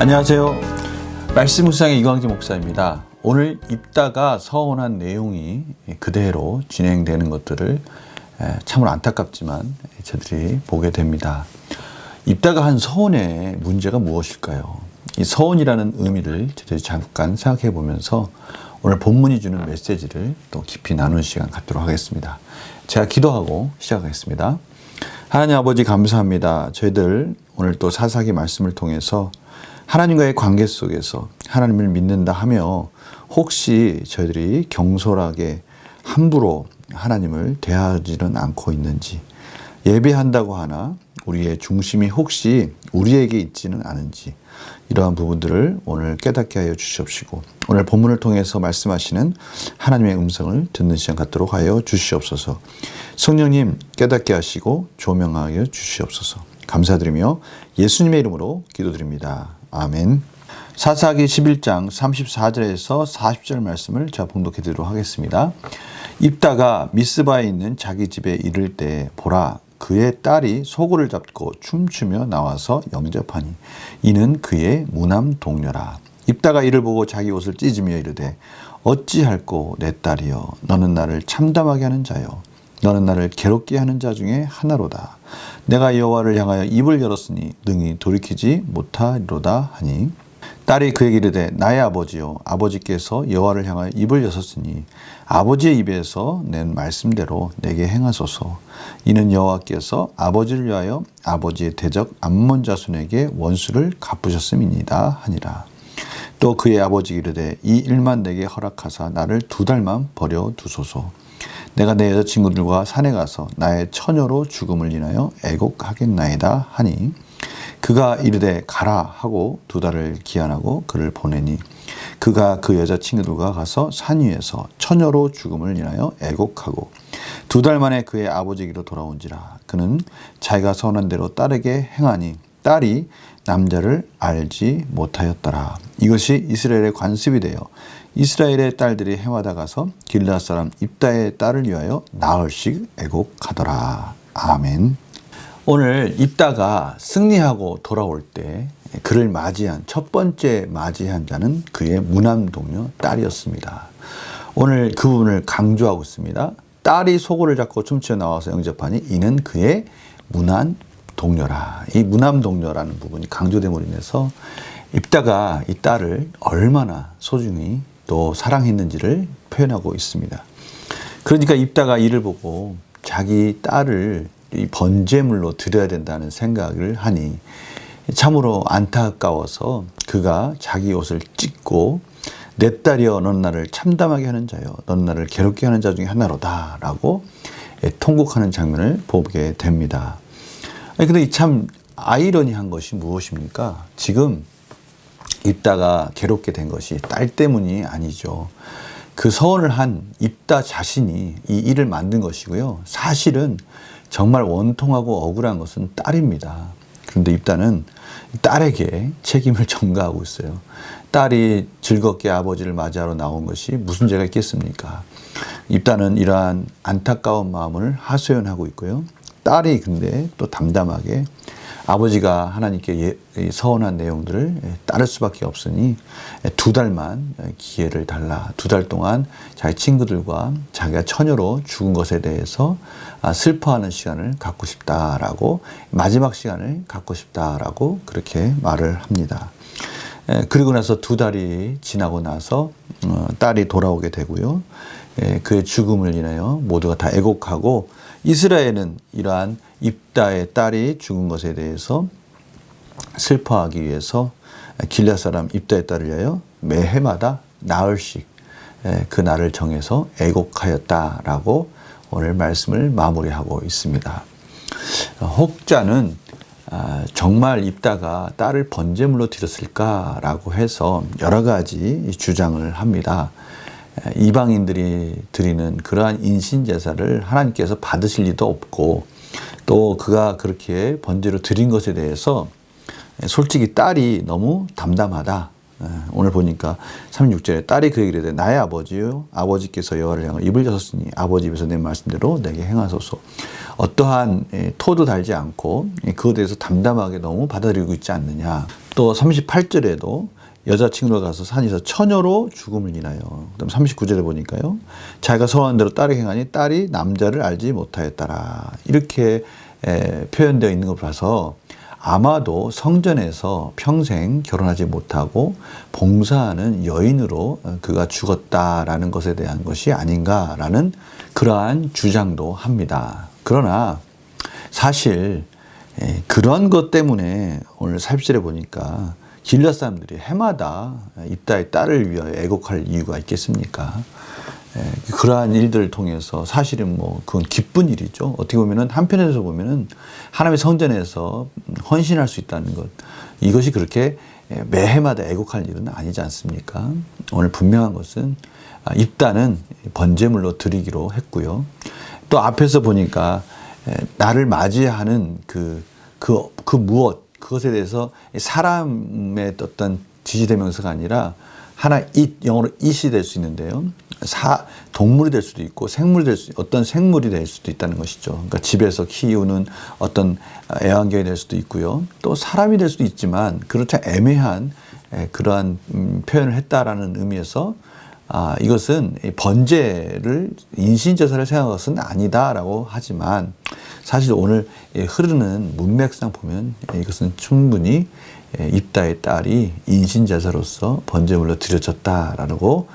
안녕하세요. 말씀 묵상의 이광재 목사입니다. 오늘 입다가 서원한 내용이 그대로 진행되는 것들을 참으로 안타깝지만 저들이 보게 됩니다. 입다가 한 서원의 문제가 무엇일까요? 이 서원이라는 의미를 저들이 잠깐 생각해 보면서 오늘 본문이 주는 메시지를 또 깊이 나누는 시간 갖도록 하겠습니다. 제가 기도하고 시작하겠습니다. 하나님 아버지 감사합니다. 저희들 오늘 또 사사기 말씀을 통해서 하나님과의 관계 속에서 하나님을 믿는다 하며 혹시 저희들이 경솔하게 함부로 하나님을 대하지는 않고 있는지, 예배한다고 하나 우리의 중심이 혹시 우리에게 있지는 않은지, 이러한 부분들을 오늘 깨닫게 하여 주시옵시고 오늘 본문을 통해서 말씀하시는 하나님의 음성을 듣는 시간 갖도록 하여 주시옵소서. 성령님 깨닫게 하시고 조명하여 주시옵소서. 감사드리며 예수님의 이름으로 기도드립니다. 아멘. 사사기 11장 34절에서 40절 말씀을 제가 봉독해 드리도록 하겠습니다. 입다가 미스바에 있는 자기 집에 이를 때 보라, 그의 딸이 소고를 잡고 춤추며 나와서 영접하니 이는 그의 무남 동료라. 입다가 이를 보고 자기 옷을 찢으며 이르되 어찌할꼬 내 딸이여, 너는 나를 참담하게 하는 자여, 너는 나를 괴롭게 하는 자 중에 하나로다. 내가 여호와를 향하여 입을 열었으니 능히 돌이키지 못하리로다 하니 딸이 그에게 이르되 나의 아버지여, 아버지께서 여호와를 향하여 입을 여셨으니 아버지의 입에서 낸 말씀대로 내게 행하소서. 이는 여호와께서 아버지를 위하여 아버지의 대적 암몬 자손에게 원수를 갚으셨음이니이다 하니라. 또 그의 아버지가 이르되 이 일만 내게 허락하사 나를 2달만 버려 두소서. 내가 내 여자친구들과 산에 가서 나의 처녀로 죽음을 인하여 애곡하겠나이다 하니 그가 이르되 가라 하고 2달을 기한하고 그를 보내니 그가 그 여자친구들과 가서 산 위에서 처녀로 죽음을 인하여 애곡하고 2달 만에 그의 아버지에게로 돌아온지라. 그는 자기가 선한 대로 딸에게 행하니 딸이 남자를 알지 못하였더라. 이것이 이스라엘의 관습이 되어 이스라엘의 딸들이 해마다 가서 길르앗 사람 입다의 딸을 위하여 나흘씩 애곡하더라. 아멘. 오늘 입다가 승리하고 돌아올 때 그를 맞이한 첫 번째 맞이한 자는 그의 무남 동료 딸이었습니다. 오늘 그 부분을 강조하고 있습니다. 딸이 소고를 잡고 춤추어 나와서 영접하니 이는 그의 무남 동료라. 이 무남 동료라는 부분이 강조됨으로 인해서 입다가 이 딸을 얼마나 소중히 또 사랑했는지를 표현하고 있습니다. 그러니까 입다가 이를 보고 자기 딸을 이 번제물로 드려야 된다는 생각을 하니 참으로 안타까워서 그가 자기 옷을 찢고 내 딸이여, 넌 나를 참담하게 하는 자여, 넌 나를 괴롭게 하는 자 중에 하나로다 라고 통곡하는 장면을 보게 됩니다. 근데 참 아이러니한 것이 무엇입니까? 지금 입다가 괴롭게 된 것이 딸 때문이 아니죠. 그 서원을 한 입다 자신이 이 일을 만든 것이고요. 사실은 정말 원통하고 억울한 것은 딸입니다. 그런데 입다는 딸에게 책임을 전가하고 있어요. 딸이 즐겁게 아버지를 맞이하러 나온 것이 무슨 죄가 있겠습니까? 입다는 이러한 안타까운 마음을 하소연하고 있고요. 딸이 근데 또 담담하게 아버지가 하나님께 서원한 내용들을 따를 수밖에 없으니 2달만 기회를 달라. 2달 동안 자기 친구들과 자기가 처녀로 죽은 것에 대해서 슬퍼하는 시간을 갖고 싶다라고, 마지막 시간을 갖고 싶다라고 그렇게 말을 합니다. 그리고 나서 2달이 지나고 나서 딸이 돌아오게 되고요. 그의 죽음을 인하여 모두가 다 애곡하고 이스라엘은 이러한 입다의 딸이 죽은 것에 대해서 슬퍼하기 위해서 길르앗 사람 입다의 딸을 위하여 매해마다 나흘씩 그 날을 정해서 애곡하였다라고 오늘 말씀을 마무리하고 있습니다. 혹자는 정말 입다가 딸을 번제물로 드렸을까라고 해서 여러 가지 주장을 합니다. 이방인들이 드리는 그러한 인신제사를 하나님께서 받으실 리도 없고 또 그가 그렇게 번제로 드린 것에 대해서 솔직히 딸이 너무 담담하다, 오늘 보니까 36절에 딸이 그에게 이르되 나의 아버지요 아버지께서 여호와를 향하여 입을 여섰으니 아버지 입에서 내 말씀대로 내게 행하소서. 어떠한 토도 달지 않고 그것에 대해서 담담하게 너무 받아들이고 있지 않느냐. 또 38절에도 여자친구가 가서 산에서 처녀로 죽음을 인하여. 그다음 39절에 보니까요. 자기가 서원한 대로 딸이 행하니 딸이 남자를 알지 못하였더라. 이렇게 표현되어 있는 걸 봐서 아마도 성전에서 평생 결혼하지 못하고 봉사하는 여인으로 그가 죽었다라는 것에 대한 것이 아닌가라는 그러한 주장도 합니다. 그러나 사실 그런 것 때문에 오늘 40절에 보니까 길앗 사람들이 해마다 입다의 딸을 위하여 애곡할 이유가 있겠습니까? 그러한 일들을 통해서 사실은 뭐 그건 기쁜 일이죠. 어떻게 보면은 한편에서 보면은 하나님의 성전에서 헌신할 수 있다는 것, 이것이 그렇게 매해마다 애곡할 일은 아니지 않습니까? 오늘 분명한 것은 입다는 번제물로 드리기로 했고요. 또 앞에서 보니까 나를 맞이하는 그 무엇, 그것에 대해서 사람의 어떤 지지대명사가 아니라 하나 영어로 it이 될 수 있는데요. 동물이 될 수도 있고 생물이 될 수, 어떤 생물이 될 수도 있다는 것이죠. 그러니까 집에서 키우는 어떤 애완견이 될 수도 있고요. 또 사람이 될 수도 있지만 그렇지 애매한 그러한 표현을 했다라는 의미에서 이것은 번제를 인신제사를 생각한 것은 아니다라고 하지만 사실 오늘 흐르는 문맥상 보면 이것은 충분히 입다의 딸이 인신제사로서 번제물로 드려졌다라고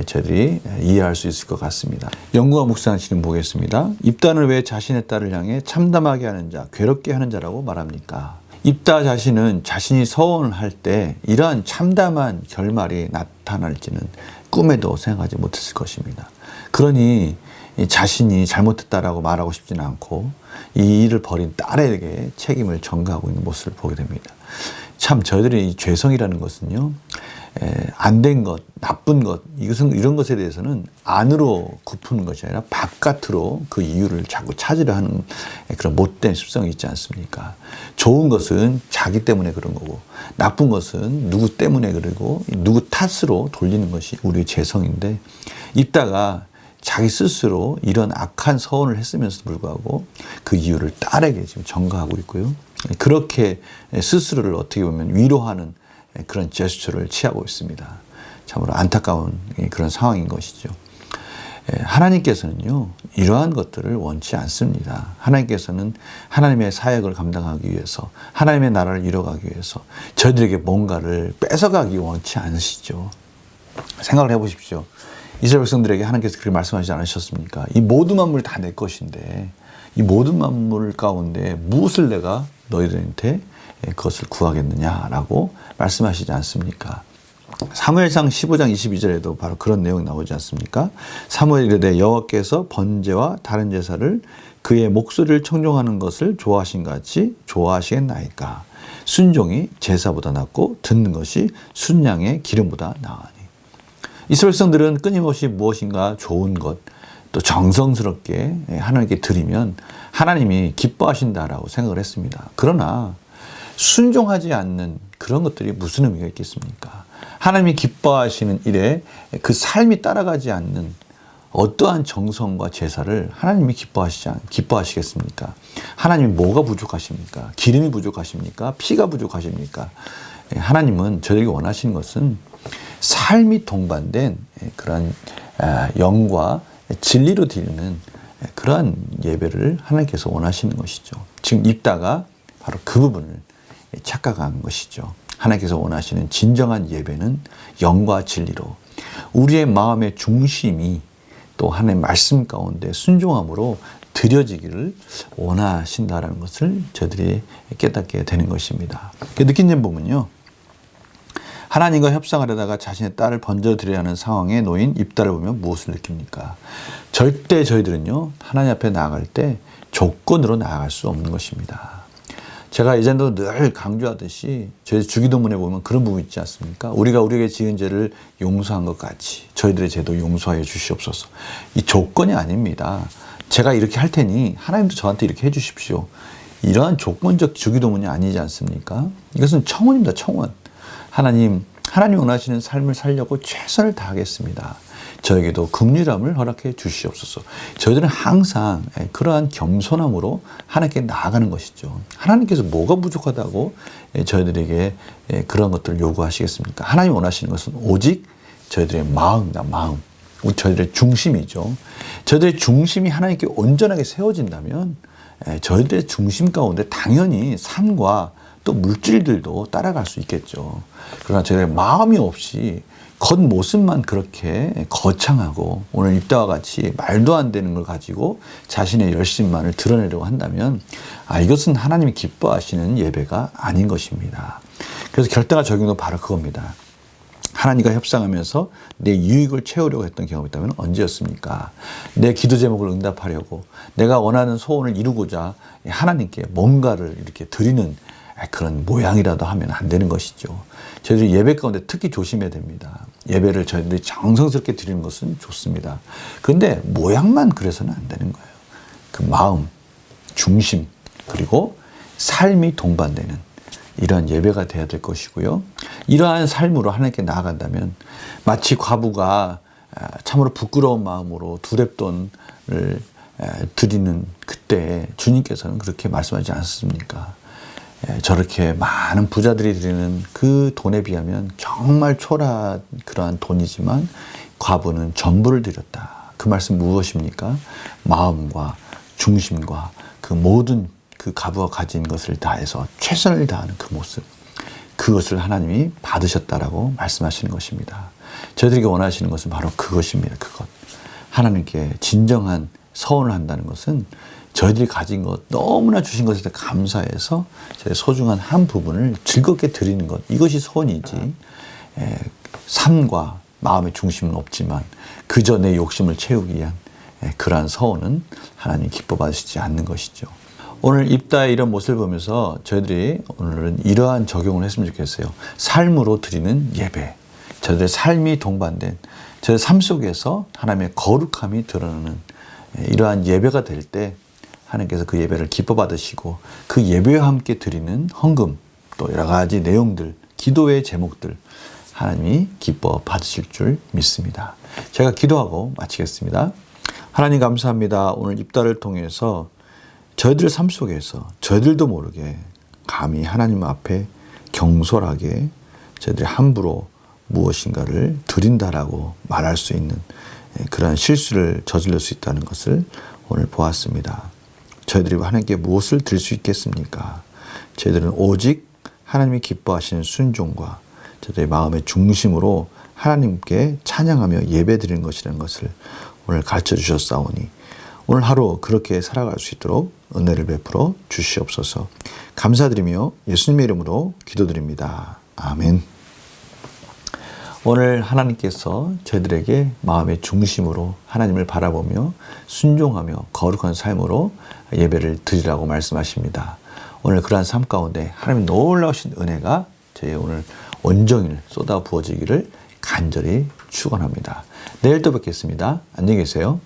저희들이 이해할 수 있을 것 같습니다. 연구와 묵상한 시는 보겠습니다. 입다는 왜 자신의 딸을 향해 참담하게 하는 자, 괴롭게 하는 자라고 말합니까? 입다 자신은 자신이 서원을 할 때 이러한 참담한 결말이 나타날지는 꿈에도 생각하지 못했을 것입니다. 그러니 자신이 잘못했다라고 말하고 싶지는 않고 이 일을 벌인 딸에게 책임을 전가하고 있는 모습을 보게 됩니다. 참 저희들의 이 죄성이라는 것은요, 안 된 것, 나쁜 것, 이런 것에 대해서는 안으로 굽히는 것이 아니라 바깥으로 그 이유를 자꾸 찾으려 하는 그런 못된 습성이 있지 않습니까? 좋은 것은 자기 때문에 그런 거고, 나쁜 것은 누구 때문에 그러고, 누구 탓으로 돌리는 것이 우리의 죄성인데, 입다가 자기 스스로 이런 악한 서원을 했으면서도 불구하고 그 이유를 딸에게 지금 전가하고 있고요. 그렇게 스스로를 어떻게 보면 위로하는 그런 제스처를 취하고 있습니다. 참으로 안타까운 그런 상황인 것이죠. 하나님께서는요, 이러한 것들을 원치 않습니다. 하나님께서는 하나님의 사역을 감당하기 위해서, 하나님의 나라를 이뤄가기 위해서 저희들에게 뭔가를 뺏어가기 원치 않으시죠. 생각을 해보십시오. 이스라엘 백성들에게 하나님께서 그렇게 말씀하시지 않으셨습니까? 이 모든 만물이 다 내 것인데 이 모든 만물 가운데 무엇을 내가 너희들한테 그것을 구하겠느냐라고 말씀하시지 않습니까? 사무엘상 15장 22절에도 바로 그런 내용이 나오지 않습니까? 사무엘이 이르되 여호와께서 번제와 다른 제사를 그의 목소리를 청종하는 것을 좋아하신 같이 좋아하시겠나이까? 순종이 제사보다 낫고 듣는 것이 순양의 기름보다 나으니. 이스라엘 백성들은 끊임없이 무엇인가 좋은 것, 또 정성스럽게 하나님께 드리면 하나님이 기뻐하신다라고 생각을 했습니다. 그러나 순종하지 않는 그런 것들이 무슨 의미가 있겠습니까? 하나님이 기뻐하시는 일에 그 삶이 따라가지 않는 어떠한 정성과 제사를 하나님이 기뻐하시겠습니까? 하나님이 뭐가 부족하십니까? 기름이 부족하십니까? 피가 부족하십니까? 하나님은 저에게 원하시는 것은 삶이 동반된 그런 영과 진리로 드리는 그러한 예배를 하나님께서 원하시는 것이죠. 지금 입다가 바로 그 부분을 착각한 것이죠. 하나님께서 원하시는 진정한 예배는 영과 진리로 우리의 마음의 중심이 또 하나님의 말씀 가운데 순종함으로 드려지기를 원하신다라는 것을 저희들이 깨닫게 되는 것입니다. 느낀 점 보면요, 하나님과 협상하려다가 자신의 딸을 번제로 드려야 하는 상황에 놓인 입다를 보면 무엇을 느낍니까? 절대 저희들은요, 하나님 앞에 나아갈 때 조건으로 나아갈 수 없는 것입니다. 제가 예전에도 늘 강조하듯이 저희 주기도문에 보면 그런 부분 있지 않습니까? 우리가 우리에게 지은 죄를 용서한 것 같이 저희들의 죄도 용서하여 주시옵소서. 이 조건이 아닙니다. 제가 이렇게 할 테니 하나님도 저한테 이렇게 해 주십시오. 이러한 조건적 주기도문이 아니지 않습니까? 이것은 청원입니다. 청원. 하나님, 하나님 원하시는 삶을 살려고 최선을 다하겠습니다. 저에게도 긍휼함을 허락해 주시옵소서. 저희들은 항상 그러한 겸손함으로 하나님께 나아가는 것이죠. 하나님께서 뭐가 부족하다고 저희들에게 그런 것들을 요구하시겠습니까? 하나님 원하시는 것은 오직 저희들의 마음이다. 마음. 저희들의 중심이죠. 저희들의 중심이 하나님께 온전하게 세워진다면 저희들의 중심 가운데 당연히 삶과 또 물질들도 따라갈 수 있겠죠. 그러나 저희들의 마음이 없이 겉모습만 그렇게 거창하고 오늘 입다와 같이 말도 안 되는 걸 가지고 자신의 열심만을 드러내려고 한다면 이것은 하나님이 기뻐하시는 예배가 아닌 것입니다. 그래서 결단과 적용도 바로 그겁니다. 하나님과 협상하면서 내 유익을 채우려고 했던 경험이 있다면 언제였습니까? 내 기도 제목을 응답하려고 내가 원하는 소원을 이루고자 하나님께 뭔가를 이렇게 드리는 그런 모양이라도 하면 안 되는 것이죠. 저희들이 예배 가운데 특히 조심해야 됩니다. 예배를 저희들이 정성스럽게 드리는 것은 좋습니다. 그런데 모양만 그래서는 안 되는 거예요. 그 마음, 중심, 그리고 삶이 동반되는 이러한 예배가 돼야 될 것이고요. 이러한 삶으로 하나님께 나아간다면 마치 과부가 참으로 부끄러운 마음으로 두렙돈을 드리는 그때 주님께서는 그렇게 말씀하지 않습니까? 저렇게 많은 부자들이 드리는 그 돈에 비하면 정말 초라한 그러한 돈이지만 과부는 전부를 드렸다. 그 말씀 무엇입니까? 마음과 중심과 그 모든 그 과부가 가진 것을 다해서 최선을 다하는 그 모습, 그것을 하나님이 받으셨다라고 말씀하시는 것입니다. 저희들에게 원하시는 것은 바로 그것입니다. 그것. 하나님께 진정한 서원을 한다는 것은 저희들이 가진 것, 너무나 주신 것에 대해 감사해서 저희 소중한 한 부분을 즐겁게 드리는 것, 이것이 소원이지 삶과 마음의 중심은 없지만 그저 내 욕심을 채우기 위한 그러한 서원은 하나님 기뻐 받으시지 않는 것이죠. 오늘 입다의 이런 모습을 보면서 저희들이 오늘은 이러한 적용을 했으면 좋겠어요. 삶으로 드리는 예배, 저희들의 삶이 동반된 저희 삶 속에서 하나님의 거룩함이 드러나는 이러한 예배가 될 때 하나님께서 그 예배를 기뻐 받으시고 그 예배와 함께 드리는 헌금, 또 여러 가지 내용들, 기도의 제목들 하나님이 기뻐 받으실 줄 믿습니다. 제가 기도하고 마치겠습니다. 하나님 감사합니다. 오늘 입다를 통해서 저희들 삶 속에서 저희들도 모르게 감히 하나님 앞에 경솔하게 저희들이 함부로 무엇인가를 드린다라고 말할 수 있는 그런 실수를 저질러 수 있다는 것을 오늘 보았습니다. 저희들이 하나님께 무엇을 드릴 수 있겠습니까? 저희들은 오직 하나님이 기뻐하시는 순종과 저희들의 마음의 중심으로 하나님께 찬양하며 예배드리는 것이라는 것을 오늘 가르쳐 주셨사오니 오늘 하루 그렇게 살아갈 수 있도록 은혜를 베풀어 주시옵소서. 감사드리며 예수님의 이름으로 기도드립니다. 아멘. 오늘 하나님께서 저희들에게 마음의 중심으로 하나님을 바라보며 순종하며 거룩한 삶으로 예배를 드리라고 말씀하십니다. 오늘 그러한 삶 가운데 하나님의 놀라우신 은혜가 저희 오늘 온종일 쏟아 부어지기를 간절히 축원합니다. 내일 또 뵙겠습니다. 안녕히 계세요.